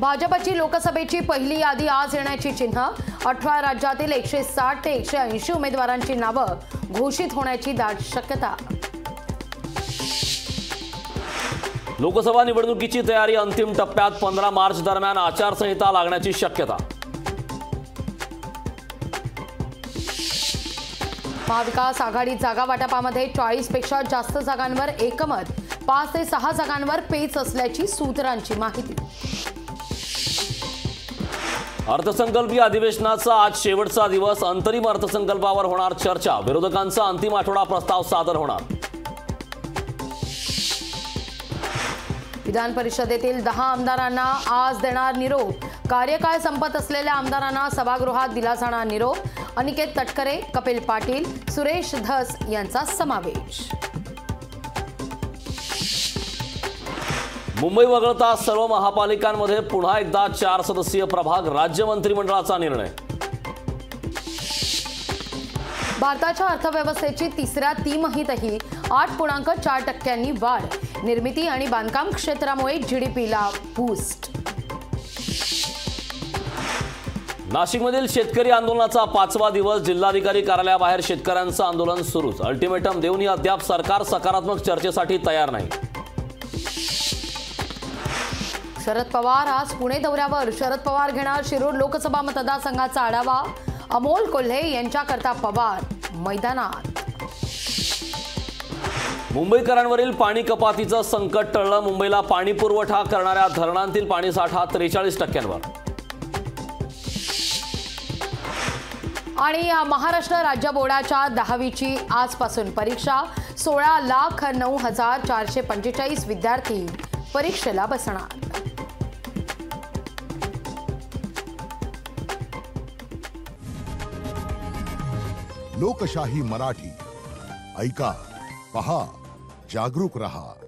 भाजपची लोकसभेची पहिली यादी आज येण्याची चिन्ह 18 राज्यातील 160 ते 180 उमेदवारांची नावं घोषित होण्याची दाट शक्यता। लोकसभा निवडणुकीची तयारी अंतिम टप्प्यात 15 मार्च दरम्यान आचारसंहिता लागण्याची शक्यता। महाविकास आघाडी जागा वाटपामध्ये 40 पेक्षा जास्त जागांवर एकमत, 5 ते 6 जागांवर पेच असल्याची सूत्रांची माहिती। अर्थसंकल्पीय अधिवेशनाचा आज शेवटचा दिवस, अंतरिम अर्थसंकल्पावर होणार चर्चा, विरोधकांचा अंतिम आठवडा प्रस्ताव सादर होणार। विधान परिषदेतील 10 आमदारांना आज देणार निरोप, कार्यकाळ संपत असलेल्या आमदारांना सभागृहात दिला जाणार निरोप। अनिकेत तटकरे, कपिल पाटील, सुरेश धस यांचा समावेश। मुंबई वगळता सर्व महापालिकांमध्ये पुन्हा एकदा 4 सदस्यीय प्रभाग, राज्य मंत्रिमंडळाचा निर्णय। भारताच्या अर्थव्यवस्थेची तिसऱ्या तिमाहीतही 8.4% वाढ, निर्मिती आणि बांधकाम क्षेत्रामुळे जीडीपीला बूस्ट। नाशिकमधील शेतकरी आंदोलनाचा 5वा दिवस, जिल्हाधिकारी कार्यालयाबाहेर शेतकऱ्यांचं आंदोलन सुरूच, अल्टिमेटम देऊनही अद्याप सरकार सकारात्मक चर्चेसाठी तयार नाही। शरद पवार आज पुणे दौऱ्यावर, शरद पवार घेणार शिरूर लोकसभा मतदारसंघाचा आढावा, अमोल कोल्हे यांच्याकरता पवार मैदानात। मुंबईकरांवरील पाणी कपातीचं संकट टळलं, मुंबईला पाणी पुरवठा करणाऱ्या धरणांतील पाणीसाठा 43%वर। आणि महाराष्ट्र राज्य बोर्डाच्या 10वीची आजपासून परीक्षा, 16,09,445 विद्यार्थी परीक्षेला बसणार। लोकशाही मराठी ऐका, पहा, जागरूक रहा।